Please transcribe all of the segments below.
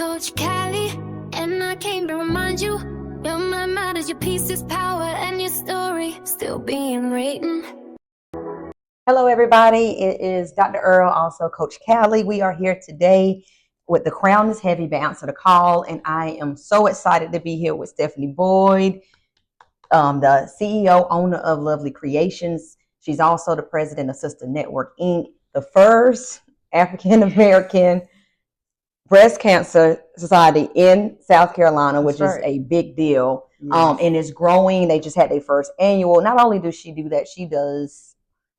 Coach Cali, and I came to remind you, your mind matters, your peace is power, and your story still being written. Hello, everybody. It is Dr. Earl, also Coach Cali. We are here today with The Crown is Heavy by Answer the Call, and I am so excited to be here with Stephanie Boyd, the CEO, owner of Luvly Creations. She's also the president of Sister Network, Inc., the first African-American breast cancer society in South Carolina, which is a big deal. Yes. And it's growing. They just had their first annual. Not only does she do that, she does,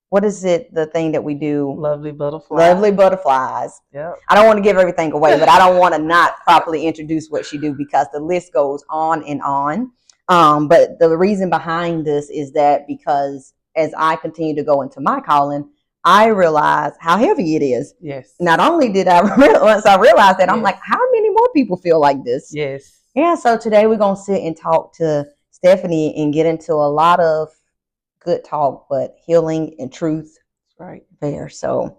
what is it, the thing that we do? Lovely Butterflies. Lovely Butterflies. Yep. I don't want to give everything away, but I don't want to not properly introduce what she do because the list goes on and on. But the reason behind this is that because as I continue to go into my calling, I realized how heavy it is. Yes. Not only did I, once I realized that, yes. I'm like, how many more people feel like this? Yes. Yeah, so today we're going to sit and talk to Stephanie and get into a lot of good talk, but healing and truth. Right there. So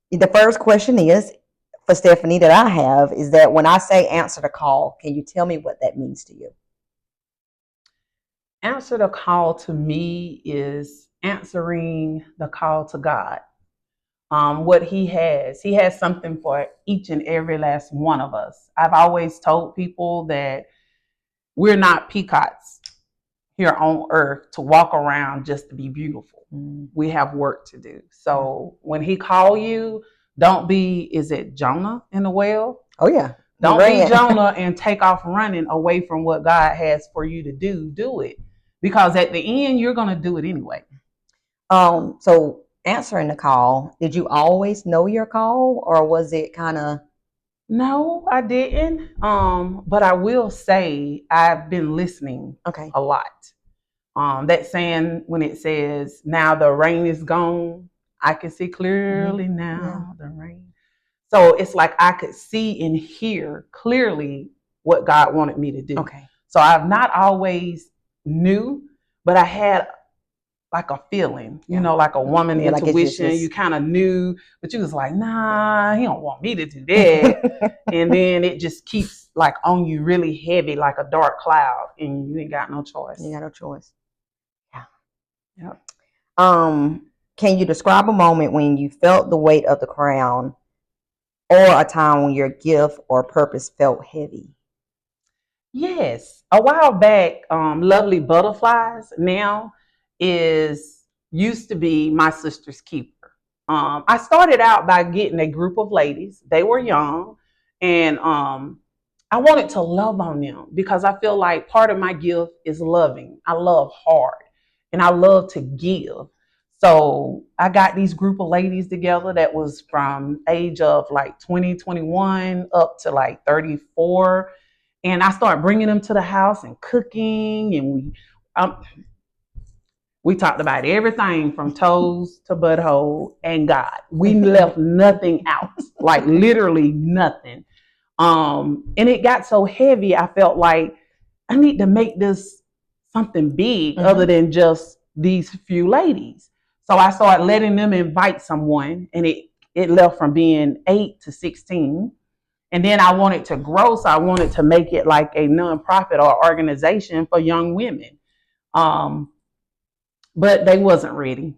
the first question is for Stephanie that I have is that when I say answer the call, can you tell me what that means to you? Answer the call to me is answering the call to God. What he has something for each and every last one of us. I've always told people that we're not peacocks here on earth to walk around just to be beautiful. We have work to do. So when he call you, don't be, is it Jonah in the well? Oh yeah. Don't be Jonah and take off running away from what God has for you to do. Do it. Because at the end, you're going to do it anyway. So answering the call, did you always know your call or was it kind of? No, I didn't. But I will say I've been listening a lot. That saying when it says, now the rain is gone, I can see clearly now the rain. So it's like I could see and hear clearly what God wanted me to do. Okay. So I've not always knew, but I had like a feeling, you know, like a woman intuition. Like you kind of knew, but you was like, nah, he don't want me to do that. And then it just keeps like on you really heavy, like a dark cloud, and you ain't got no choice. You got no choice. Yeah. Can you describe a moment when you felt the weight of the crown or a time when your gift or purpose felt heavy? Yes. A while back, Luvly Butterflies now used to be my sister's keeper. I started out by getting a group of ladies. They were young, and I wanted to love on them because I feel like part of my gift is loving. I love hard, and I love to give. So I got these group of ladies together that was from age of like 20, 21 up to like 34. And I started bringing them to the house and cooking, and we talked about everything from toes to butthole and God. We left nothing out, like literally nothing. And it got so heavy, I felt like I need to make this something big other than just these few ladies. So I started letting them invite someone, and it left from being 8 to 16. And then I wanted to grow, so I wanted to make it like a nonprofit or organization for young women. But they wasn't ready.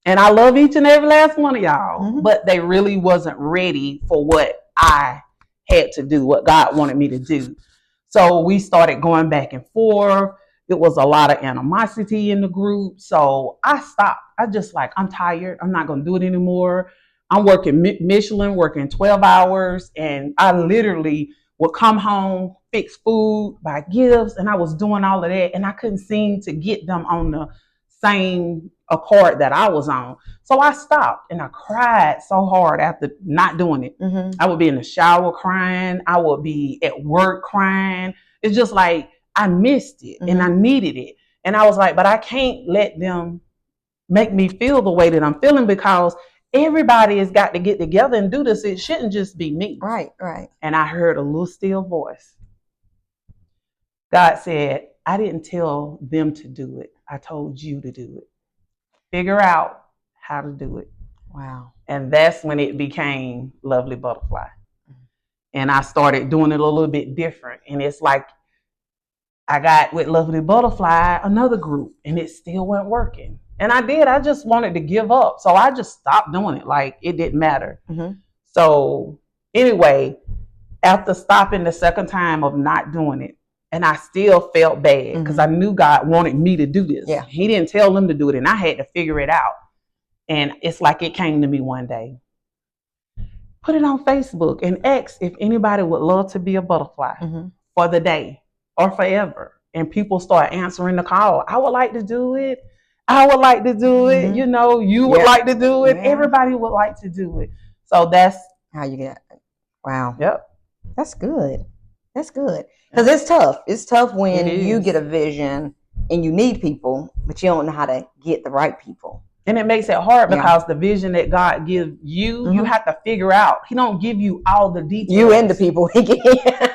And I love each and every last one of y'all, but they really wasn't ready for what I had to do, what God wanted me to do. So we started going back and forth. It was a lot of animosity in the group. So I stopped. I just like, I'm tired. I'm not going to do it anymore. I'm working Michelin, working 12 hours, and I literally would come home, fix food, buy gifts, and I was doing all of that, and I couldn't seem to get them on the same accord that I was on. So I stopped, and I cried so hard after not doing it. I would be in the shower crying. I would be at work crying. It's just like I missed it, and I needed it. And I was like, but I can't let them make me feel the way that I'm feeling because everybody has got to get together and do this. It shouldn't just be me. Right. And I heard a little still voice. God said, I didn't tell them to do it. I told you to do it. Figure out how to do it. Wow. And that's when it became Luvly Butterfly. and I started doing it a little bit different. And it's like I got with Luvly Butterfly, another group, and it still wasn't working. And I just wanted to give up. So I just stopped doing it. Like it didn't matter. Mm-hmm. So anyway, after stopping the second time of not doing it, and I still felt bad because I knew God wanted me to do this. Yeah. He didn't tell them to do it, and I had to figure it out. And it's like it came to me one day. Put it on Facebook and ask if anybody would love to be a butterfly for the day or forever. And people start answering the call. I would like to do it. I would like to do it. You know, you would like to do it. Everybody would like to do it. So that's how you get. Wow. Yep. That's good. That's good. Because it's tough. It's tough when you get a vision and you need people, but you don't know how to get the right people. And it makes it hard because the vision that God gives you, you have to figure out. He don't give you all the details. You and the people.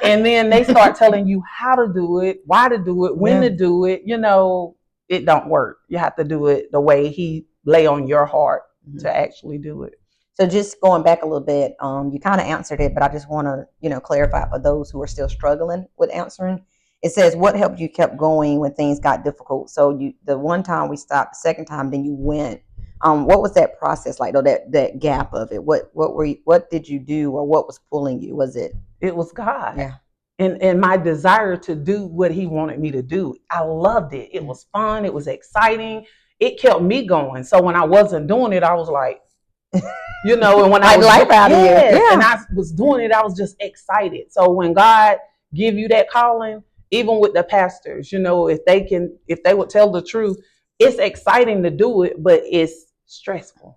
And then they start telling you how to do it, why to do it, when to do it. You know, it don't work. You have to do it the way he lay on your heart to actually do it. So just going back a little bit, you kind of answered it, but I just want to, clarify for those who are still struggling with answering. It says, what helped you kept going when things got difficult? So the one time we stopped, the second time, then you went. What was that process like? Though that gap of it. What did you do, or what was pulling you? Was it? It was God. Yeah. And my desire to do what he wanted me to do. I loved it. It was fun. It was exciting. It kept me going. So when I wasn't doing it, I was like, and when I was life out of you. Yeah. And I was doing it, I was just excited. So when God give you that calling, even with the pastors, if they would tell the truth, it's exciting to do it, but it's stressful.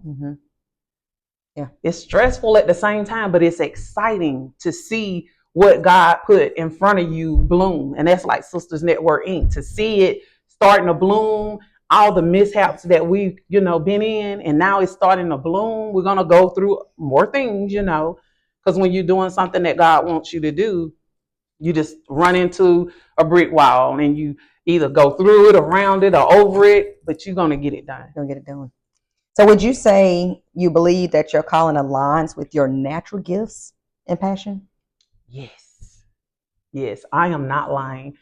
Yeah. It's stressful at the same time, but it's exciting to see what God put in front of you bloom. And that's like Sisters Network Inc. To see it starting to bloom, all the mishaps that we've, been in, and now it's starting to bloom. We're going to go through more things, because when you're doing something that God wants you to do, you just run into a brick wall and you either go through it, around it, or over it, but you're going to get it done. You're going to get it done. So would you say you believe that your calling aligns with your natural gifts and passion? Yes, I am not lying.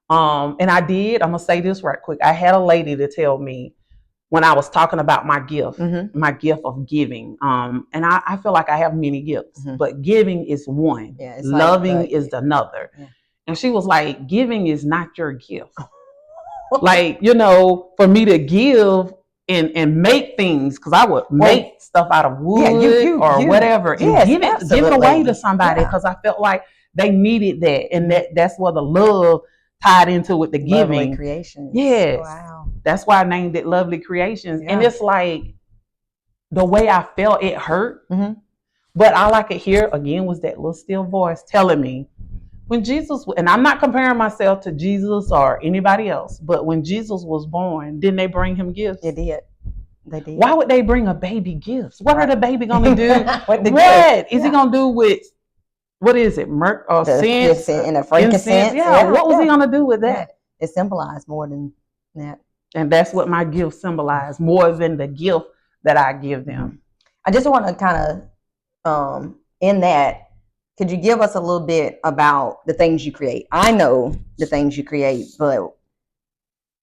And I'm going to say this right quick. I had a lady to tell me when I was talking about my gift of giving. And I feel like I have many gifts, but giving is one. Yeah, loving is another. Yeah. And she was like, giving is not your gift. Like, for me to give and make things, because I would make stuff out of wood or whatever, and give it away to somebody, because I felt like they needed that. And that's where the love tied into with the giving. Lovely Creations. Yes. Wow. That's why I named it Lovely Creations. Yeah. And it's like the way I felt, it hurt. But all I could hear again was that little still voice telling me, when Jesus, and I'm not comparing myself to Jesus or anybody else, but when Jesus was born, didn't they bring him gifts? They did. They did. Why would they bring a baby gifts? What are the baby going to do? What is he going to do with, what is it? Myrrh or scent? And a frankincense. Yeah. What was he going to do with that? It symbolized more than that. And that's what my gift symbolized, more than the gift that I give them. I just want to kind of, in that, could you give us a little bit about the things you create? I know the things you create, but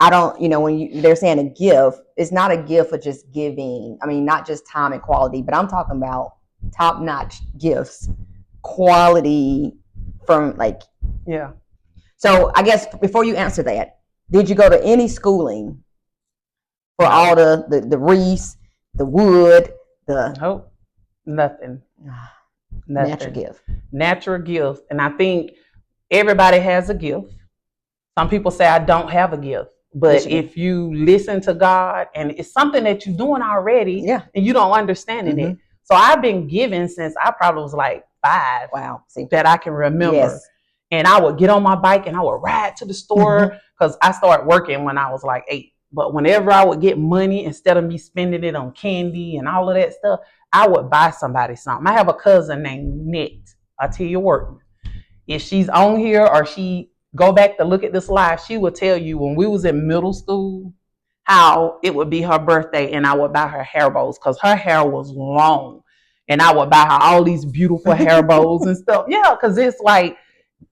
I don't, when they're saying a gift, it's not a gift for just giving. I mean, not just time and quality, but I'm talking about top-notch gifts, quality from Yeah. So I guess before you answer that, did you go to any schooling for all the wreaths, the wood, Nope, nothing. Natural gift. And I think everybody has a gift. Some people say I don't have a gift, but if you listen to God, and it's something that you're doing already, and you don't understand it. So I've been giving since I probably was like 5. Wow. That I can remember. Yes. And I would get on my bike and I would ride to the store, because I started working when I was like 8. But whenever I would get money, instead of me spending it on candy and all of that stuff, I would buy somebody something. I have a cousin named Nit. I tell you what, if she's on here or she go back to look at this live, she will tell you when we was in middle school, how it would be her birthday and I would buy her hair bows, because her hair was long. And I would buy her all these beautiful hair bows and stuff. Yeah, because it's like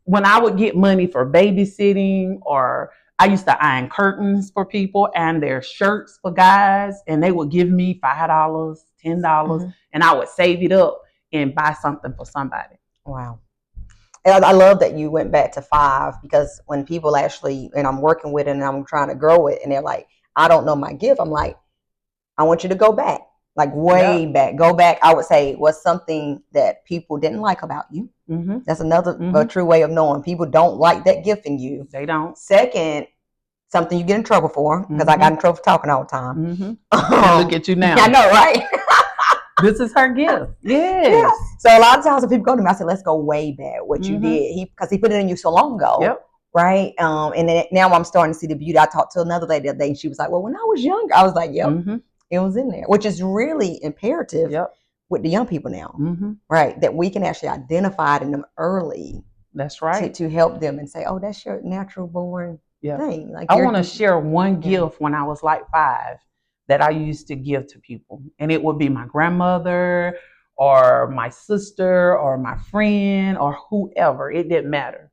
when I would get money for babysitting, or I used to iron curtains for people and their shirts for guys, and they would give me $5, $10, and I would save it up and buy something for somebody. Wow. And I love that you went back to 5, because when people actually, and I'm working with it and I'm trying to grow it, and they're like, I don't know my gift. I'm like, I want you to go back, like way back. Go back. I would say, what's something that people didn't like about you? That's another a true way of knowing. People don't like that gift in you. They don't. Second, something you get in trouble for, because I got in trouble for talking all the time. Look at you now. I know, right? This is her gift. Yes. Yeah. So a lot of times when people go to me, I say, let's go way back. What you did, because he put it in you so long ago. Yep. Right. And then now I'm starting to see the beauty. I talked to another lady the other day, and she was like, well, when I was younger, I was like, yep, it was in there, which is really imperative with the young people now. Right. That we can actually identify it in them early. That's right. To help them and say, oh, that's your natural born thing. Like, I want to share one gift when I was like 5 that I used to give to people. And it would be my grandmother or my sister or my friend or whoever. It didn't matter.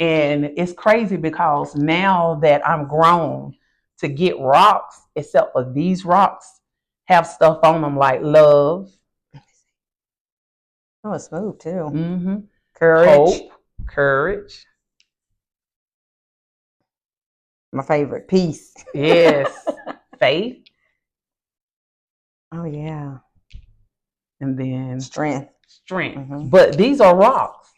And it's crazy because now that I'm grown, to get rocks, except for these rocks, have stuff on them like love. Oh, it's smooth too. Courage. Hope. Courage. My favorite. Peace. Yes. Faith. Oh, yeah. And then strength. But these are rocks.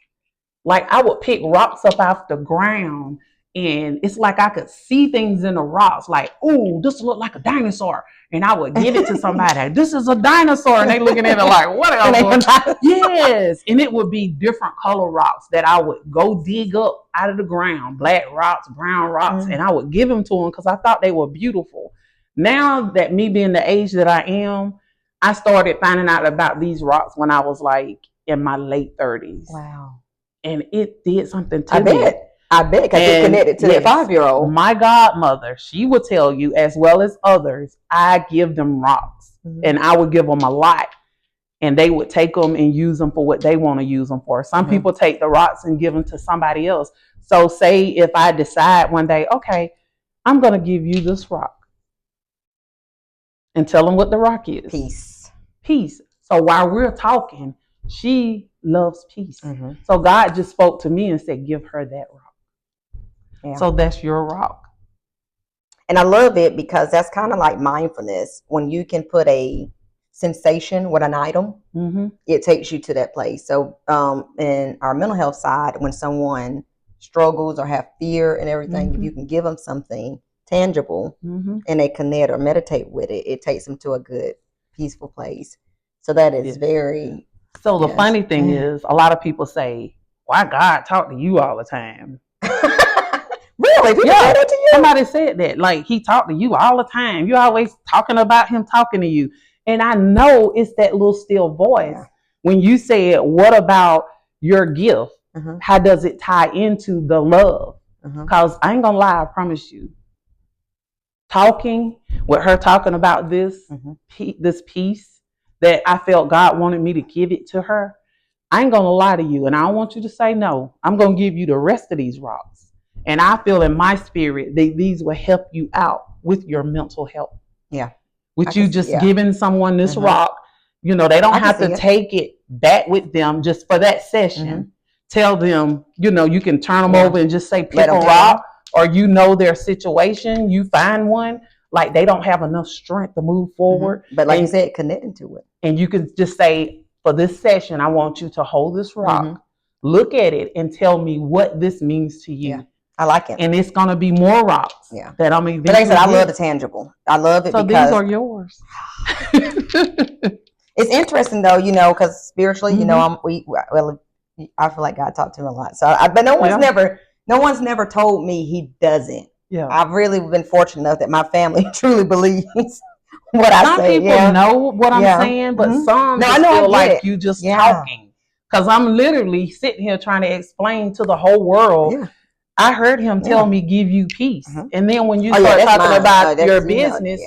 Like, I would pick rocks up off the ground, and it's like I could see things in the rocks. Like, ooh, this look like a dinosaur. And I would give it to somebody. This is a dinosaur. And they looking at it like, whatever. Yes. And it would be different color rocks that I would go dig up out of the ground. Black rocks, brown rocks. And I would give them to them because I thought they were beautiful. Now that me being the age that I am, I started finding out about these rocks when I was like in my late 30s. Wow. And it did something to me. I bet, because it connected to that 5-year-old. My godmother, she would tell you, as well as others, I give them rocks. And I would give them a lot. And they would take them and use them for what they want to use them for. Some people take the rocks and give them to somebody else. So say if I decide one day, okay, I'm going to give you this rock. And tell them what the rock is. Peace. So while we're talking, she loves peace. So God just spoke to me and said, give her that rock. Yeah. So that's your rock. And I love it because that's kind of like mindfulness. When you can put a sensation with an item, it takes you to that place. So in our mental health side, when someone struggles or have fear and everything, if you can give them something tangible and they connect or meditate with it, it takes them to a good, peaceful place. So that is very... So the funny thing is, a lot of people say, why God talk to you all the time? Really? People say that to you? Somebody said that. Like, he talked to you all the time. You're always talking about him talking to you. And I know it's that little still voice. Yeah. When you said, what about your gift? How does it tie into the love? Because I ain't going to lie, I promise you. Talking, with her talking about this, this piece that I felt God wanted me to give it to her, I ain't going to lie to you. And I don't want you to say no. I'm going to give you the rest of these rocks. And I feel in my spirit that these will help you out with your mental health. Yeah. With you just giving someone this rock, you know, they don't have to take it back with them just for that session. Tell them, you know, you can turn them over and just say, pick a rock, or you know their situation, you find one, like they don't have enough strength to move forward. But like you said, connecting to it. And you can just say, for this session, I want you to hold this rock, look at it, and tell me what this means to you. Yeah. I like it. And it's going to be more rocks. Yeah. That I'm But like I said, I love the tangible. I love it so because... these are yours. It's interesting though, you know, because spiritually, you know, I feel like God talked to me a lot. So, but no one's never told me he doesn't. Yeah. I've really been fortunate enough that my family truly believes what I some say. Some people know what I'm saying, but some just feel like you just talking. Because I'm literally sitting here trying to explain to the whole world I heard him tell me, give you peace. And then when you start talking about your business,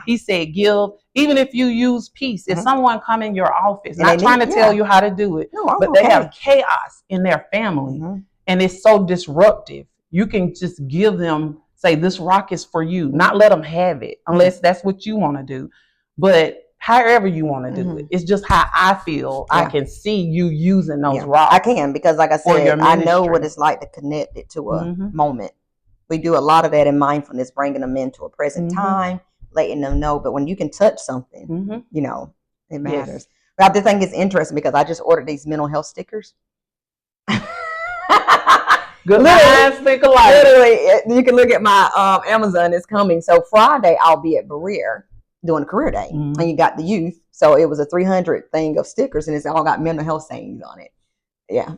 he said, give, even if you use peace, if someone come in your office, and not trying to tell you how to do it, but they have chaos in their family and it's so disruptive, you can just give them, say, this rock is for you, not let them have it unless that's what you want to do. But however you want to do it, it's just how I feel. I can see you using those rocks. I can, because like I said, I know what it's like to connect it to a moment. We do a lot of that in mindfulness, bringing them into a present time, letting them know. But when you can touch something, you know, it matters. But I think it's interesting because I just ordered these mental health stickers. Good literally, literally, you can look at my Amazon. It's coming. So Friday, I'll be at Berea doing a career day, and you got the youth. So it was a 300 thing of stickers, and it's all got mental health sayings on it. Yeah.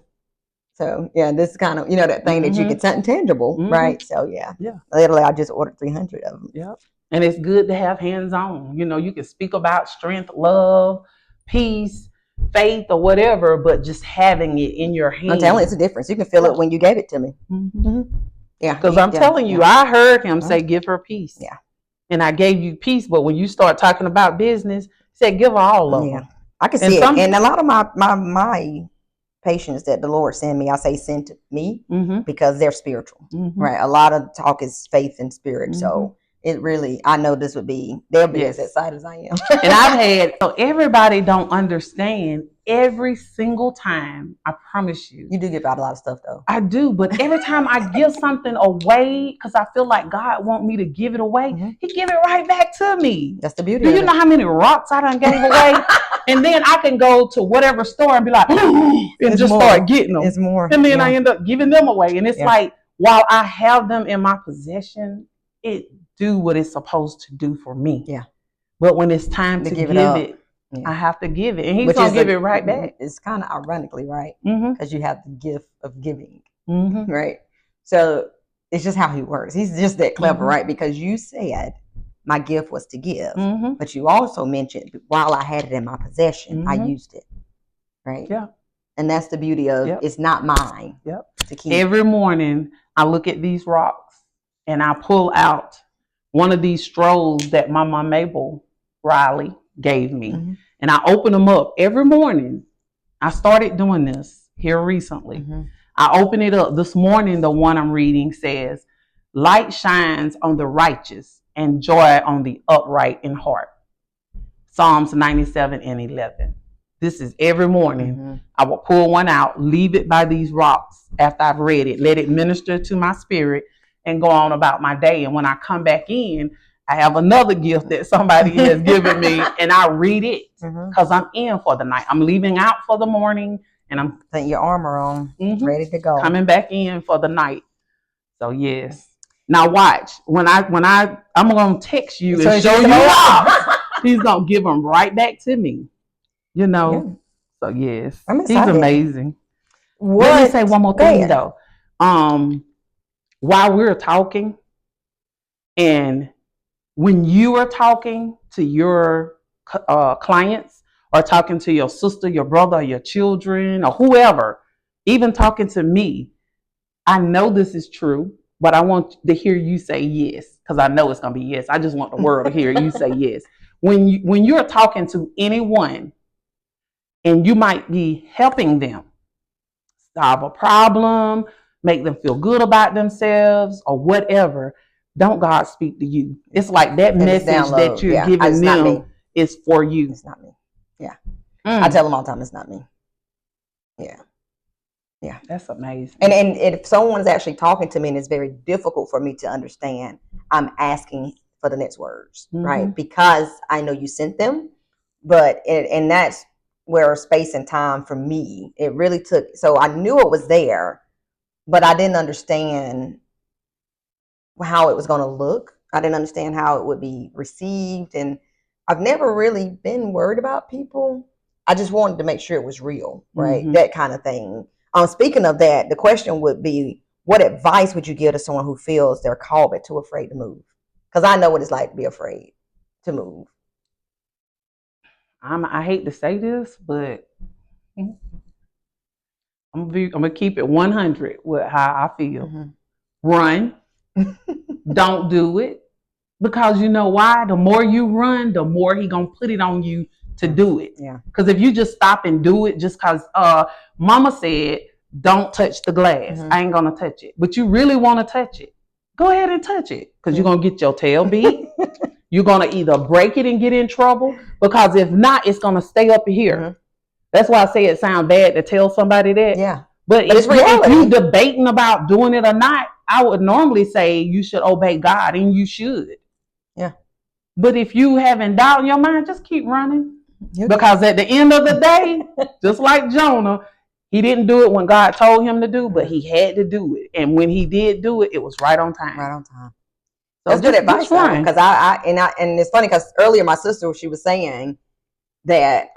So yeah, this is kind of, you know, that thing that you get something tangible, right? So yeah, literally, I just ordered 300 of them. Yep. And it's good to have hands on. You know, you can speak about strength, love, peace, faith, or whatever, but just having it in your hand. I'm telling you, it's a difference. You can feel it when you gave it to me. Yeah. Because I'm telling you, I heard him say, give her peace. Yeah. And I gave you peace. But when you start talking about business, he said, give her all of them. I can see it. And a lot of my patients that the Lord send me, I say send to me because they're spiritual, right? A lot of talk is faith and spirit. So it really, I know this would be, they'll be as excited as I am. And I've had, so everybody don't understand every single time, I promise you. You do give out a lot of stuff though. I do, but every time I give something away, because I feel like God want me to give it away, he give it right back to me. That's the beauty of it. Do you know how many rocks I done gave away? And then I can go to whatever store and be like, and just start getting them. It's more. And then I end up giving them away. And it's like, while I have them in my possession, it do what it's supposed to do for me. Yeah. But when it's time to give it, I have to give it. And he's going to give it right back. It's kind of ironically, right? Because you have the gift of giving, right? So it's just how he works. He's just that clever, right? Because you said my gift was to give, but you also mentioned while I had it in my possession, I used it, right? Yeah. And that's the beauty of it's not mine. To keep. Every morning I look at these rocks and I pull out one of these strolls that my mom Mabel Riley gave me. And I open them up every morning. I started doing this here recently. I open it up. This morning, the one I'm reading says, light shines on the righteous and joy on the upright in heart. Psalms 97:11. This is every morning. I will pull one out, leave it by these rocks after I've read it, let it minister to my spirit, and go on about my day. And when I come back in, I have another gift that somebody has given me, and I read it because I'm in for the night. I'm leaving out for the morning, and I'm putting your armor on, ready to go. Coming back in for the night. So yes. Now watch. When I'm gonna text you and show you how. He's gonna give them right back to me. You know. So yes, he's amazing. Let me say one more thing though. While we're talking, and when you are talking to your clients, or talking to your sister, your brother, or your children, or whoever, even talking to me, I know this is true, but I want to hear you say yes, because I know it's going to be yes. I just want the world to hear you say yes. When you're talking to anyone, and you might be helping them solve a problem, make them feel good about themselves, or whatever, don't God speak to you? It's like that message that you're giving them is for you. It's not me. Yeah. I tell them all the time, it's not me. Yeah. Yeah. That's amazing. And if someone's actually talking to me and it's very difficult for me to understand, I'm asking for the next words, right? Because I know you sent them, and that's where space and time for me, it really took. So I knew it was there, but I didn't understand how it was going to look. I didn't understand how it would be received. And I've never really been worried about people. I just wanted to make sure it was real, right? That kind of thing. Speaking of that, the question would be, what advice would you give to someone who feels they're called but too afraid to move? Because I know what it's like to be afraid to move. I hate to say this, but I'm gonna keep it 100 with how I feel. Mm-hmm. Run. Don't do it. Because you know why? The more you run, the more he gonna put it on you to do it. Yeah. Because if you just stop and do it just because mama said don't touch the glass, Mm-hmm. I ain't gonna touch it. But you really want to touch it, go ahead and touch it. Because you're gonna get your tail beat. You're gonna either break it and get in trouble, because if not, it's gonna stay up here. Mm-hmm. That's why I say it sounds bad to tell somebody that. Yeah. But it's reality. If you debating about doing it or not, I would normally say you should obey God, and you should. Yeah. But if you having doubt in your mind, just keep running. Okay. Because at the end of the day, just like Jonah, he didn't do it when God told him to do, but he had to do it. And when he did do it, it was right on time. Right on time. So that's good advice, because and it's funny because earlier my sister, she was saying that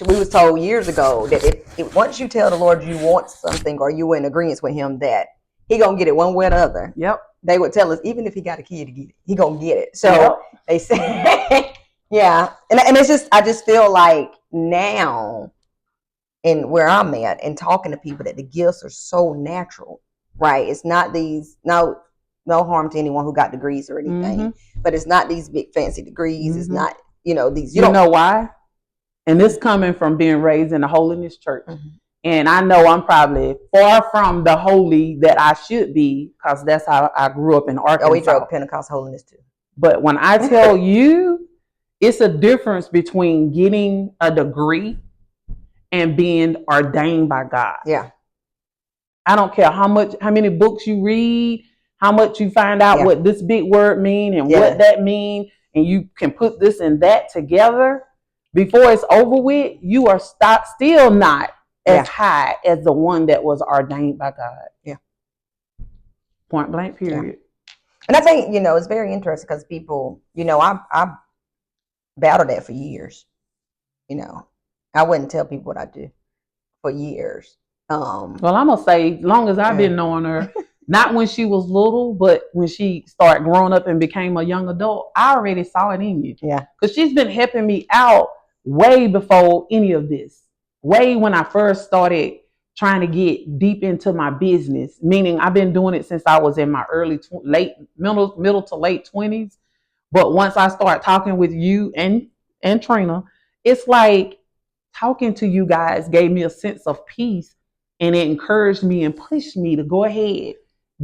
we was told years ago that if once you tell the Lord you want something or you in agreement with him, that he gonna get it one way or the other. Yep. They would tell us even if he got a key to get it, he gonna get it. So they say, yeah, and it's just I just feel like now, and where I'm at, and talking to people, that the gifts are so natural, right? It's not these no harm to anyone who got degrees or anything, but it's not these big fancy degrees. It's not these. You don't know why? And this coming from being raised in a holiness church. And I know I'm probably far from the holy that I should be, because that's how I grew up in Arkansas. Oh, we drove Pentecost holiness too. But when I tell you, it's a difference between getting a degree and being ordained by God. Yeah. I don't care how many books you read, how much you find out what this big word mean and what that mean, and you can put this and that together. Before it's over with, you are still not as high as the one that was ordained by God. Yeah. Point blank, period. Yeah. And I think, it's very interesting because people, I battled that for years. I wouldn't tell people what I do for years. Well, I'm going to say, long as I've been knowing her, not when she was little, but when she started growing up and became a young adult, I already saw it in you. Yeah. Because she's been helping me out way before any of this. Way when I first started trying to get deep into my business, meaning I've been doing it since I was in my middle to late 20s. But once I start talking with you and Trina, it's like talking to you guys gave me a sense of peace, and it encouraged me and pushed me to go ahead,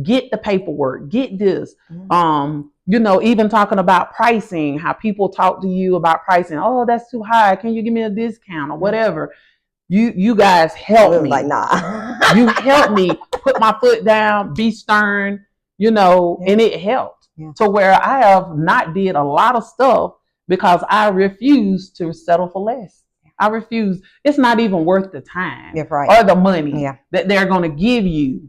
get the paperwork, get this. Even talking about pricing, how people talk to you about pricing. Oh, that's too high. Can you give me a discount or whatever? You guys help me. Like, nah. You helped me put my foot down, be stern, and it helped to where I have not did a lot of stuff because I refuse to settle for less. I refuse. It's not even worth the time or the money that they're going to give you,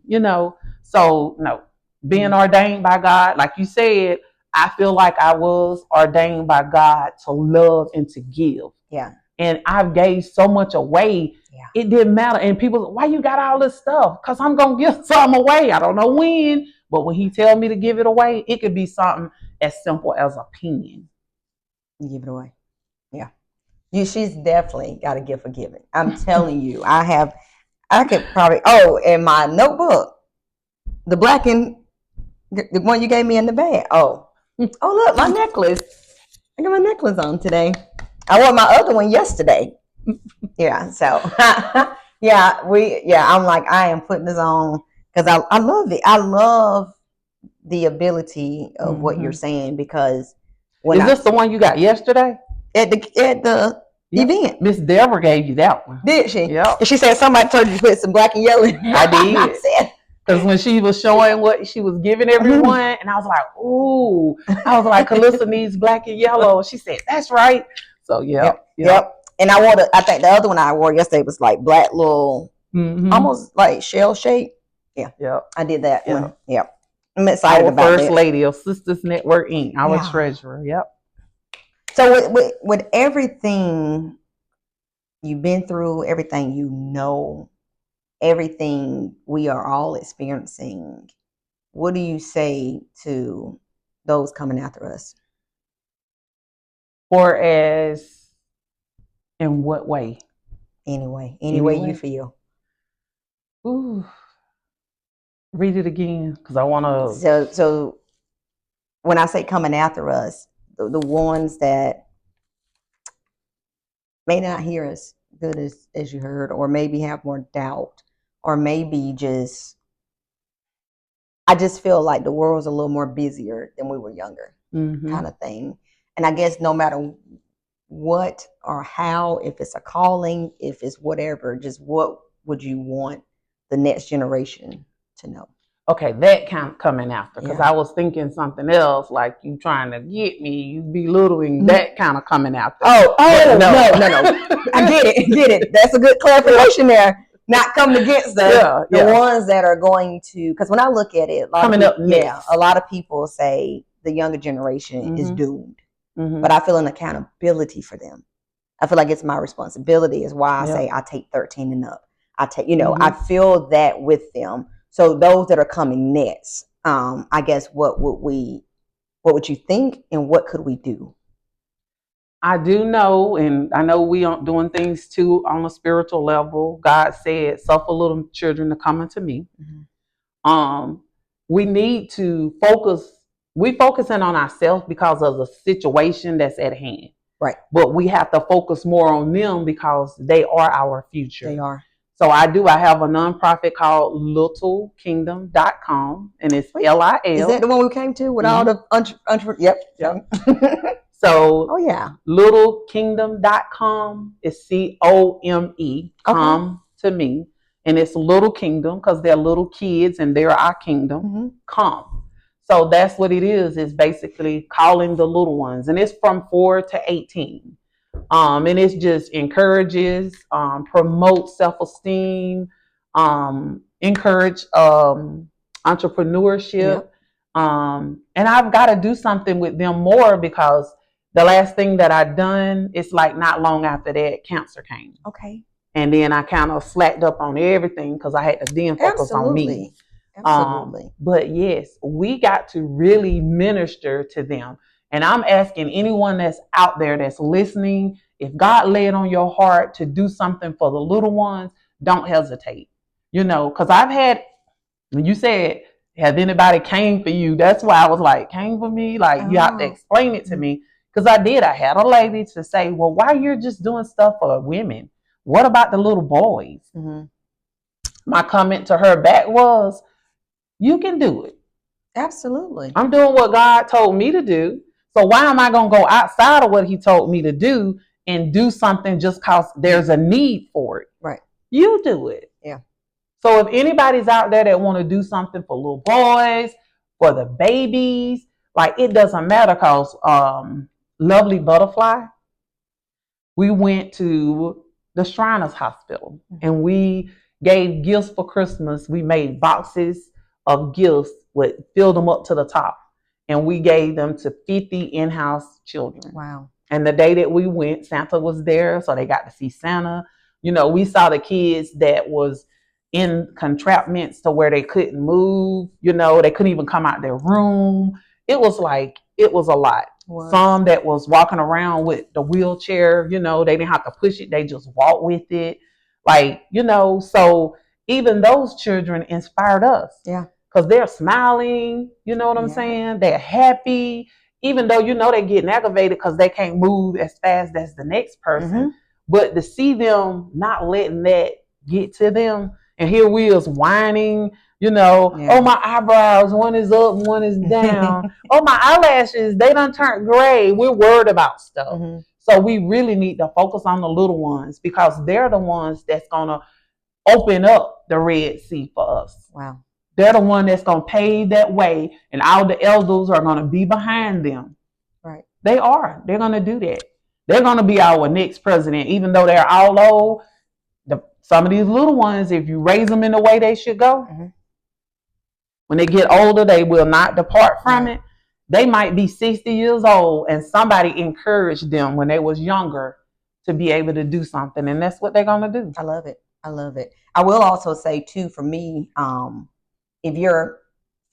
So, no, being ordained by God, like you said, I feel like I was ordained by God to love and to give. Yeah. And I've gave so much away. Yeah. It didn't matter. And people, why you got all this stuff? Because I'm going to give something away. I don't know when, but when he tell me to give it away, it could be something as simple as a pen. You give it away. Yeah. She's definitely got a gift for giving. I'm telling you, I could probably, in my notebook, the black and the one you gave me in the bag. Oh, look, my necklace. I got my necklace on today. I wore my other one yesterday. Yeah, so I'm like, I am putting this on because I love it. I love the ability of what you're saying, because is this the one you got yesterday at the event? Miss Deborah gave you that one. Did she? Yeah. And she said somebody told you to put some black and yellow in. I did. Because when she was showing what she was giving everyone, and I was like, ooh, Calissa needs black and yellow. She said, that's right. So, yep. And I think the other one I wore yesterday was like black little, almost like shell shape. Yeah. Yep. I did that one. Yep. I'm excited about First Lady of Sisters Network Inc., our treasurer. Yep. So with everything you've been through, everything everything we are all experiencing, what do you say to those coming after us? Or as in what way? Any way you feel. Ooh. Read it again, because I want to. So when I say coming after us, the ones that may not hear as good as you heard, or maybe have more doubt, or maybe just, I just feel like the world's a little more busier than we were younger, kind of thing. And I guess no matter what or how, if it's a calling, if it's whatever, just what would you want the next generation to know? Okay, that kind of coming after, because Yeah. I was thinking something else, like you trying to get me, you belittling, that kind of coming after. No. no. I get it. That's a good clarification there. Not coming against the ones that are going to, because when I look at it, a lot of people say the younger generation is doomed. But I feel an accountability for them. I feel like it's my responsibility, is why I say I take 13 and up. I take, I feel that with them. So those that are coming next, I guess what would you think, and what could we do? I do know, and I know we aren't doing things too on a spiritual level. God said, suffer little children to come unto me. We need to focus. We focusing on ourselves because of the situation that's at hand. Right. But we have to focus more on them because they are our future. They are. So I have a nonprofit called LittleKingdom.com, and it's LIL. Is that the one we came to with all the Yep. So LittleKingdom.com is COME, come to me. And it's Little Kingdom because they're little kids and they're our kingdom. Come. So that's what it is. It's basically calling the little ones. And it's from 4 to 18. And it just encourages, promotes self-esteem, encourage entrepreneurship. And I've got to do something with them more, because the last thing that I done, it's like not long after that, cancer came. Okay. And then I kind of slacked up on everything because I had to then focus on me. Absolutely. But yes, we got to really minister to them. And I'm asking anyone that's out there that's listening, if God laid on your heart to do something for the little ones, don't hesitate. Because I've had, when you said, has anybody came for you? That's why I was like, came for me? Like, you have to explain it to me. Because I had a lady to say, well, why you're just doing stuff for women? What about the little boys? My comment to her back was, you can do it. Absolutely. I'm doing what God told me to do. So why am I going to go outside of what he told me to do and do something just because there's a need for it? Right. You do it. Yeah. So if anybody's out there that want to do something for little boys, for the babies, like, it doesn't matter, because Luvly Butterfly, we went to the Shriners Hospital and we gave gifts for Christmas. We made boxes of gifts, filled them up to the top, and we gave them to 50 in-house children. Wow. And the day that we went, Santa was there, so they got to see Santa. We saw the kids that was in contraptions to where they couldn't move, they couldn't even come out their room. It was a lot. Some that was walking around with the wheelchair, they didn't have to push it. They just walked with it. So even those children inspired us. Yeah. Because they're smiling, you know what I'm saying? They're happy, even though, they're getting aggravated because they can't move as fast as the next person. But to see them not letting that get to them, and here we is whining, oh, my eyebrows, one is up, one is down. Oh, my eyelashes, they done turned gray. We're worried about stuff. So we really need to focus on the little ones, because they're the ones that's going to open up the Red Sea for us. Wow. They're the one that's going to pave that way, and all the elders are going to be behind them. Right. They're going to do that. They're going to be our next president, even though they're all old. Some of these little ones, if you raise them in the way they should go, when they get older, they will not depart from it. They might be 60 years old, and somebody encouraged them when they was younger to be able to do something, and that's what they're going to do. I love it. I will also say, too, for me, if you're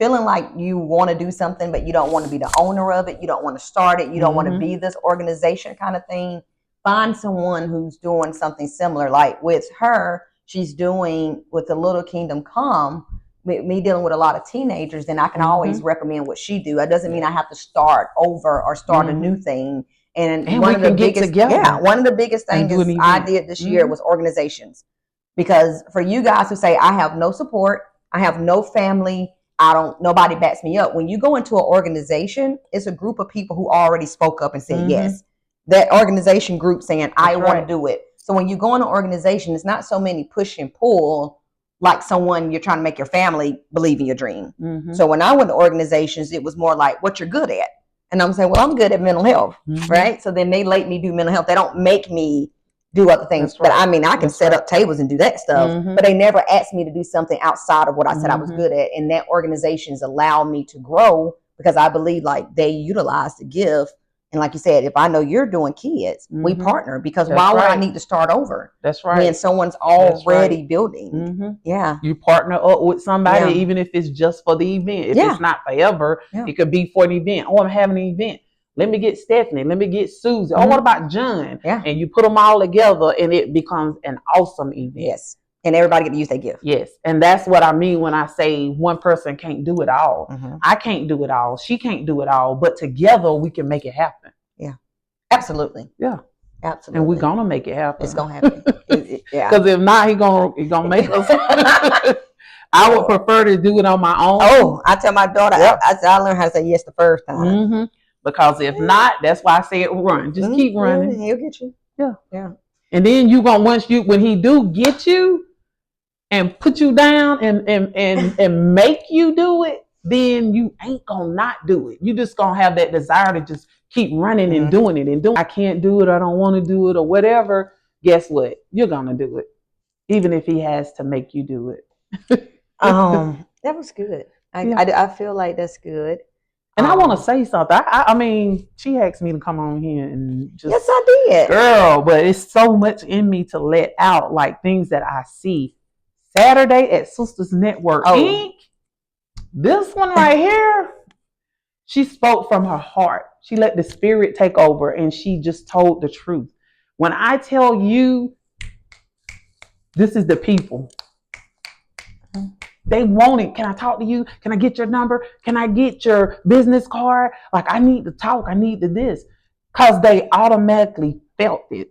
feeling like you want to do something, but you don't want to be the owner of it, you don't want to start it, you don't want to be this organization kind of thing, find someone who's doing something similar. Like with her, she's doing with the Little Kingdom Come, me dealing with a lot of teenagers, then I can always recommend what she do. It doesn't mean I have to start over or start a new thing. And one of the biggest, one of the biggest things I did this year was organizations. Because for you guys who say, I have no support, I have no family, nobody backs me up. When you go into an organization, it's a group of people who already spoke up and said yes. That organization group saying, I want to do it. So when you go in an organization, it's not so many push and pull like someone you're trying to make your family believe in your dream. So when I went to organizations, it was more like what you're good at. And I'm saying, well, I'm good at mental health, right? So then they let me do mental health. They don't make me do other things. But I mean, I can set up tables and do that stuff, but they never asked me to do something outside of what I said I was good at. And that organizations allow me to grow because I believe like they utilize the gift. And like you said, if I know you're doing kids, we partner because why would I need to start over? That's right. When someone's already building. Yeah. You partner up with somebody, even if it's just for the event. If it's not forever, it could be for an event. Oh, I'm having an event. Let me get Stephanie. Let me get Susie. Oh, what about John? Yeah. And you put them all together and it becomes an awesome event. Yes. And everybody get to use their gift. Yes. And that's what I mean when I say one person can't do it all. I can't do it all. She can't do it all. But together we can make it happen. Yeah. Absolutely. Yeah. Absolutely. And we're going to make it happen. It's going to happen. Because if not, he gonna make us. I would prefer to do it on my own. Oh, I tell my daughter, I learned how to say yes the first time. Because if not, that's why I say it run. Just keep running. He'll get you. Yeah. Yeah. And then you gonna when he do get you and put you down and make you do it, then you ain't gonna not do it. You just gonna have that desire to just keep running and doing it and doing. I can't do it. I don't want to do it or whatever. Guess what? You're gonna do it, even if he has to make you do it. That was good. I feel like that's good. And I want to say something. I mean, she asked me to come on here and just. Yes, I did. Girl, but it's so much in me to let out, like things that I see. Saturday at Sisters Network Inc. This one right here, she spoke from her heart. She let the spirit take over and she just told the truth. When I tell you, this is the people. They want it. Can I talk to you? Can I get your number? Can I get your business card? Like, I need to talk. I need to this. Because they automatically felt it.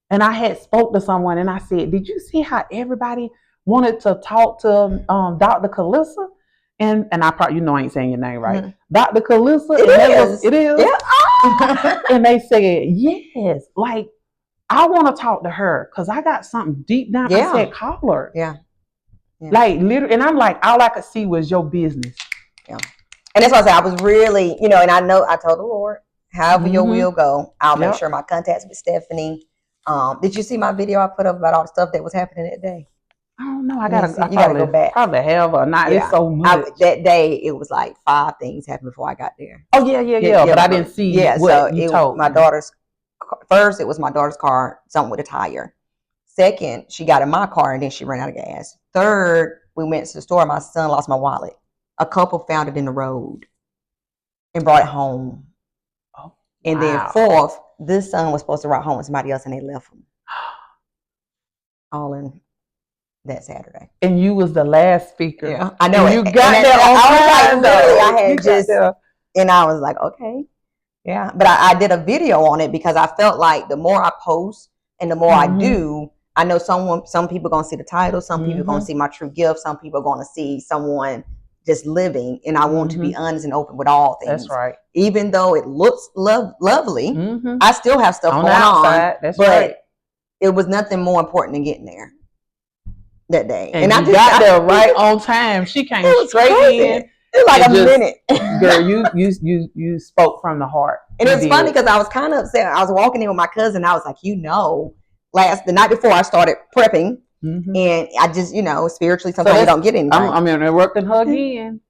And I had spoke to someone and I said, did you see how everybody wanted to talk to Dr. Calissa? And I probably, I ain't saying your name right. Dr. Calissa. It is. Yeah. And they said, yes. Like, I want to talk to her because I got something deep down. I said, call her. Yeah. Like literally, and I'm like, all I could see was your business. Yeah. And that's why I said I was really, and I know I told the Lord, however your will go, I'll make sure my contacts with Stephanie. Did you see my video I put up about all the stuff that was happening that day? I don't know. I gotta go back. Probably have or not. Yeah. It's so much. That day it was like 5 things happened before I got there. Oh yeah. But I didn't see what you told my daughter's. First, it was my daughter's car, something with a tire. Second, she got in my car and then she ran out of gas. Third, we went to the store. My son lost my wallet. A couple found it in the road and brought it home. Oh, and then fourth, this son was supposed to ride home with somebody else and they left him. All in that Saturday. And you was the last speaker. Yeah, I know. You got that on time. And I was like, okay. Yeah. But I did a video on it because I felt like the more I post and the more I do, I know some people are going to see the title. Some people are going to see my true gift. Some people are going to see someone just living. And I want to be honest and open with all things. That's right. Even though it looks lovely, I still have stuff going on. That's but right. It was nothing more important than getting there that day. And I got there right on time. She came straight in. It was like a minute. Girl, you spoke from the heart. And it's funny because I was kind of upset. I was walking in with my cousin. I was like, the night before I started prepping, and I just, spiritually sometimes you don't get anything. I'm interrupting her again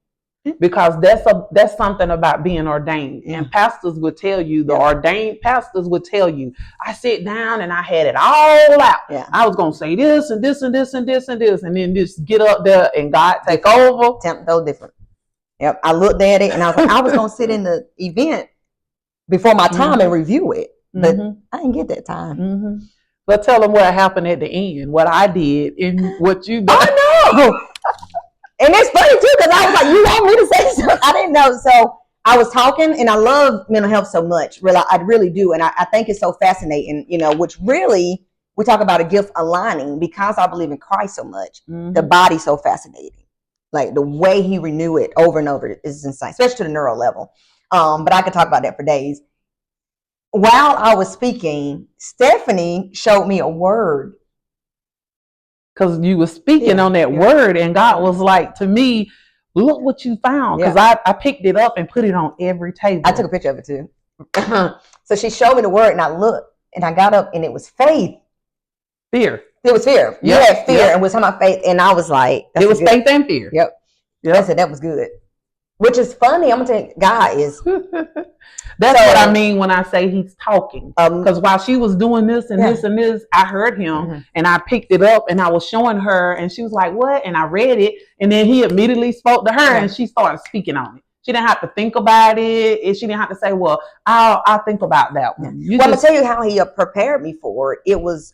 because that's something about being ordained. And pastors would tell you, the ordained pastors would tell you, I sit down and I had it all out. Yeah. I was going to say this and this and this and this and this, and then just get up there and God take over. So different. Yep. I looked at it and I was like, I was going to sit in the event before my time and review it. but I didn't get that time. Mm-hmm. But tell them what happened at the end, what I did, and what you done. I know. And it's funny too, because I was like, you want me to say something? I didn't know. So I was talking, and I love mental health so much. Really, I really do. And I think it's so fascinating, which really, we talk about a gift aligning, because I believe in Christ so much. The body's so fascinating. Like the way he renew it over and over is insane, especially to the neural level. But I could talk about that for days. While I was speaking, Stephanie showed me a word. Because you were speaking on that word, and God was like to me, look what you found. Because I picked it up and put it on every table. I took a picture of it too. So she showed me the word, and I looked, and I got up, and it was faith. Fear. It was fear. Yeah, fear. And we're talking about faith. And I was like, it was faith and fear. Yep. I said that was good. Which is funny. I'm gonna tell you, God is. That's what I mean when I say he's talking. Because while she was doing this and this and this, I heard him and I picked it up and I was showing her, and she was like, "What?" And I read it, and then he immediately spoke to her, and she started speaking on it. She didn't have to think about it. She didn't have to say, "Well, I'll think about that one." I'm gonna tell you how he prepared me for it. It was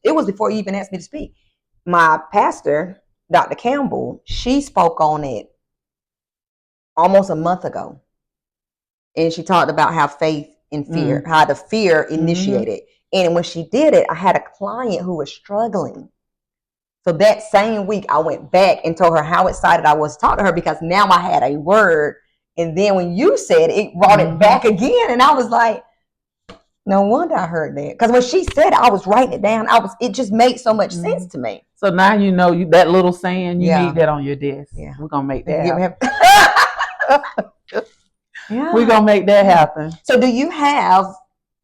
before you even asked me to speak. My pastor, Dr. Campbell, she spoke on it almost a month ago. And she talked about how faith and fear, how the fear initiated. And when she did it, I had a client who was struggling. So that same week, I went back and told her how excited I was to talk to her, because now I had a word. And then when you said it, brought it back again. And I was like, no wonder I heard that. Because when she said it, I was writing it down. It just made so much sense to me. So now you know that little saying, you need that on your desk. Yeah. We're going to make that happen. We're going to make that happen. So do you have,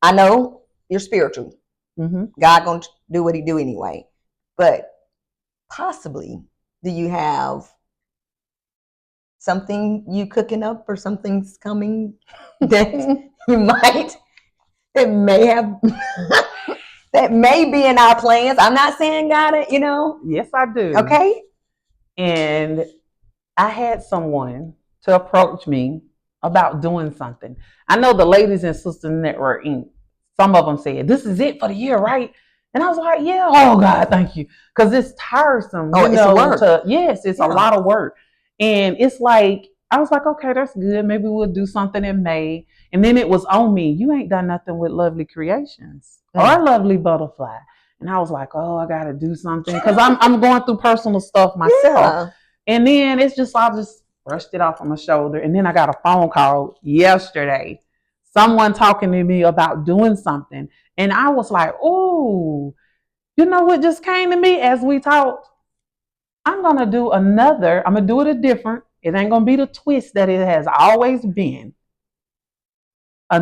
I know you're spiritual. God going to do what he do anyway. But possibly, do you have something you cooking up, or something's coming that you might, that may be in our plans? I'm not saying got it, Yes, I do. Okay. And I had someone to approach me about doing something. I know the Ladies and Sisters Network Inc., some of them said, this is it for the year, right? And I was like, yeah, oh God, thank you. Because it's tiresome. It's a work. Yes, it's a lot of work. And it's like, I was like, okay, that's good. Maybe we'll do something in May. And then it was on me. You ain't done nothing with Lovely Creations or Luvly Butterfly. And I was like, oh, I got to do something. Because I'm going through personal stuff myself. Yeah. And then it's just, I just brushed it off on my shoulder. And then I got a phone call yesterday. Someone talking to me about doing something. And I was like, oh, you know what just came to me as we talked? I'm going to do I'm going to do it different. It ain't going to be the twist that it has always been. You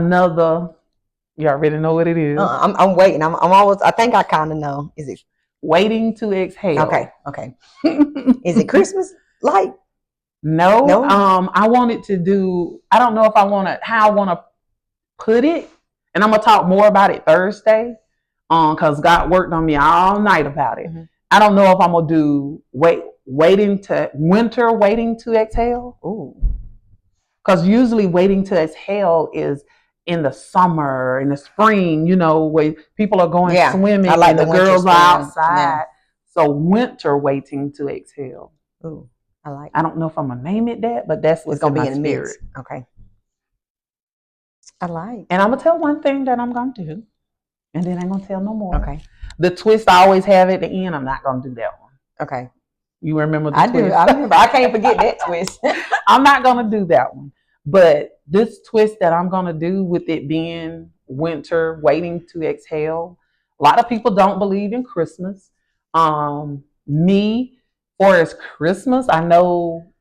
already know what it is. I'm waiting. I think I kind of know. Is it Waiting to Exhale? Okay. Is it Christmas light? No. I wanted to do, I don't know if how I want to put it. And I'm going to talk more about it Thursday. Because God worked on me all night about it. I don't know if I'm going to do waiting to exhale. Ooh. Because usually waiting to exhale is in the summer, in the spring, where people are going swimming and the girls are outside. Yeah. So winter waiting to exhale. Ooh, I don't know if I'm going to name it that, but that's what's going to be in the spirit. Okay. And I'm going to tell one thing that I'm going to do. And then I'm going to tell no more. Okay. The twist I always have at the end, I'm not going to do that one. Okay. You remember the twist? I remember. I can't forget that twist. I'm not going to do that one. But this twist that I'm going to do with it being winter, waiting to exhale, a lot of people don't believe in Christmas. Me, for as Christmas, I know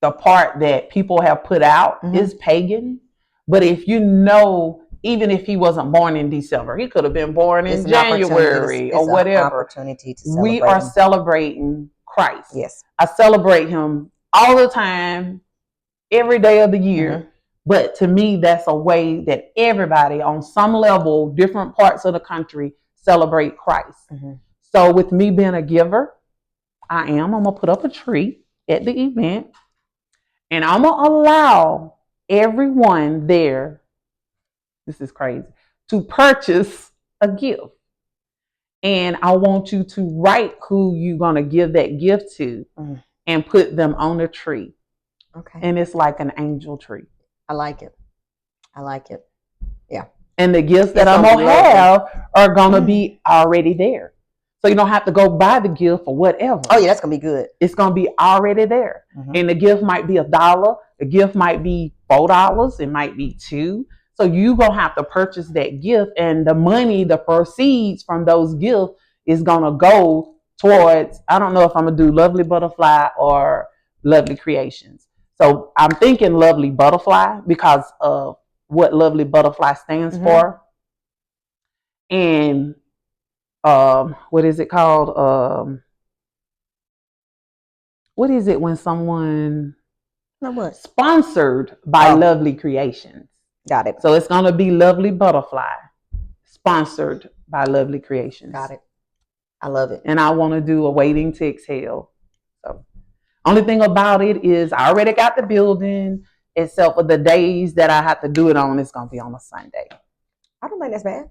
the part that people have put out is pagan. But if even if he wasn't born in December, he could have been born in January or whatever. We are celebrating Christ. Yes. I celebrate him all the time, every day of the year. But to me, that's a way that everybody on some level, different parts of the country, celebrate Christ. So with me being a giver, I'm going to put up a tree at the event. And I'm going to allow everyone there, this is crazy, to purchase a gift. And I want you to write who you're going to give that gift to and put them on a tree. Okay. And it's like an angel tree. I like it. I like it. Yeah. And the gifts that I'm going to have are going to be already there. So you don't have to go buy the gift or whatever. Oh, yeah, that's going to be good. It's going to be already there. And the gift might be $1. The gift might be $4. It might be $2. So you're going to have to purchase that gift. And the money, the proceeds from those gifts is going to go towards, I don't know if I'm going to do Luvly Butterfly or Luvly Creations. So I'm thinking Luvly Butterfly because of what Luvly Butterfly stands for. And what is it called? What is it when someone sponsored by Luvly Creations? Got it. So it's going to be Luvly Butterfly, sponsored by Luvly Creations. Got it. I love it. And I want to do a Waiting to Exhale. So only thing about it is I already got the building, except for the days that I have to do it on. It's going to be on a Sunday. I don't think that's bad.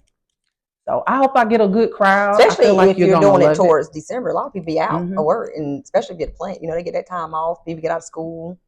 So I hope I get a good crowd. Especially if you're doing it towards December. A lot of people be out of work, and especially if you get a plant, they get that time off. People get out of school,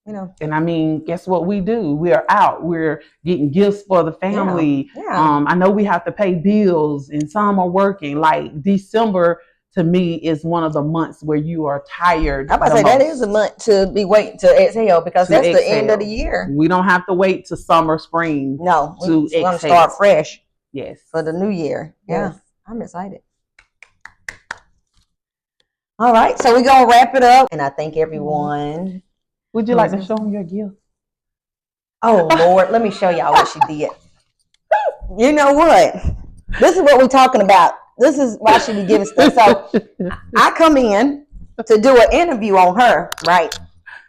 And I mean, guess what we do? We're out. We're getting gifts for the family. Yeah. I know we have to pay bills, and some are working. Like December, to me, is one of the months where you are tired. I'm about to say that is a month to be waiting to exhale because that's the end of the year. We don't have to wait to summer, spring. No, to we're going to start fresh. Yes. For the new year. Yes. Yeah. I'm excited. All right. So we're going to wrap it up. And I thank everyone. Would you like to show them your gift? Oh, Lord. Let me show y'all what she did. You know what? This is what we're talking about. This is why she be giving stuff. So I come in to do an interview on her, right?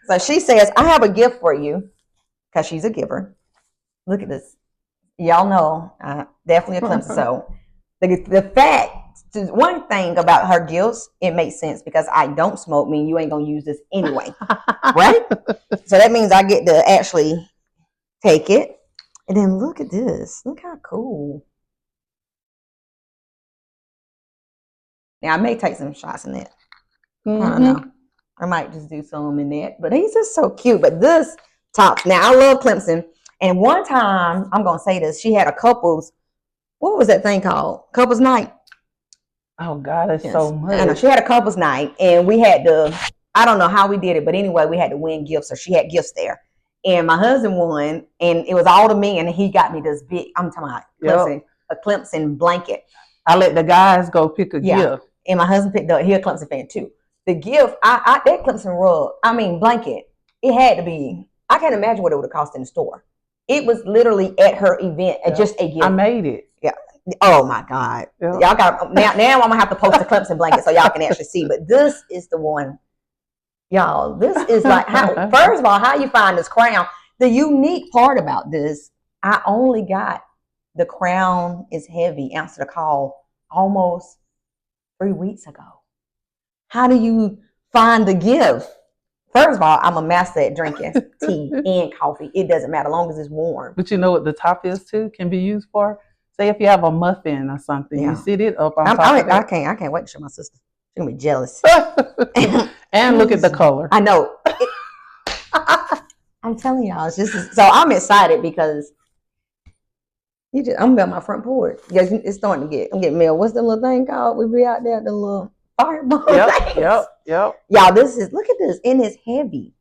So she says, I have a gift for you because she's a giver. Look at this. Y'all know, definitely a Clemson. So the fact, one thing about her gifts, it makes sense because I don't smoke, mean you ain't going to use this anyway, right? So that means I get to actually take it. And then look at this. Look how cool. Now, I may take some shots in that. I don't know. I might just do some in that. But he's just so cute. But this tops. Now, I love Clemson. And one time, I'm going to say this, she had a couples, what was that thing called? Couples night. Oh, God, that's so much. I know. She had a couples night, and we had to, I don't know how we did it, but anyway, we had to win gifts, so she had gifts there. And my husband won, and it was all the men, and he got me this big, I'm talking about Clemson, a Clemson blanket. I let the guys go pick a gift. And my husband picked up, he a Clemson fan too. The gift, that Clemson rug, blanket, it had to be, I can't imagine what it would have cost in the store. It was literally at her event, just a gift. I made it. Yeah. Oh my God. Y'all got now I'm gonna have to post the Clemson blanket so y'all can actually see. But this is the one, y'all. This is like first of all, how you find this crown. The unique part about this, I only got the crown is heavy, answer the call almost 3 weeks ago. How do you find the gift? First of all, I'm a master at drinking tea and coffee. It doesn't matter, as long as it's warm. But you know what the top is too? Can be used for? Say if you have a muffin or something, you sit it up on top of it. I can't wait to show my sister. She's going to be jealous. And look at the color. I know. I'm telling y'all, it's just, so I'm excited because I'm about my front porch. Yes, it's starting to I'm getting mail. What's the little thing called? We be out there, the little fireball. Yep. Y'all, look at this. And it's heavy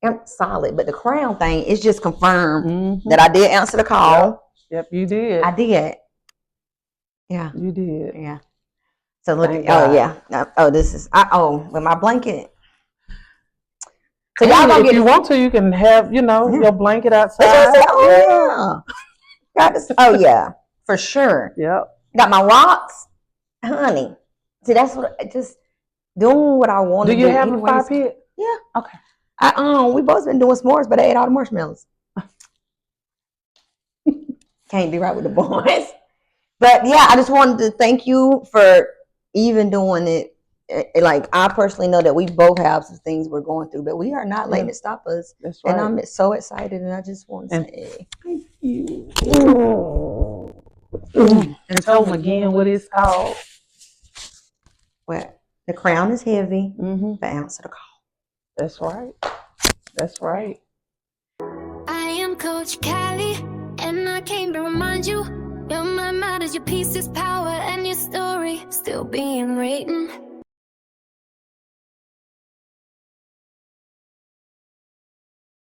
and solid. But the crown thing is just confirmed that I did answer the call. Yep, you did. I did. Yeah. You did. Yeah. So look at, this is, with my blanket. So y'all gonna if you want to, you can have, your blanket outside. Got this. Oh yeah, for sure. Yep. Got my rocks, honey. See, that's what just doing what I want to do. Do you have a fire pit? Yeah. Okay. We both been doing s'mores, but I ate all the marshmallows. Can't be right with the boys. But yeah, I just wanted to thank you for even doing it. Like, I personally know that we both have some things we're going through, but we are not letting it stop us. That's right. And I'm so excited, and I just want to say thank you. And tell them again what it's called. Well, the crown is heavy, Mm-hmm. the ounce of the call. That's right. That's right. I am Coach Cali, and I came to remind you, your mind matters, your peace is power, and your story still being written.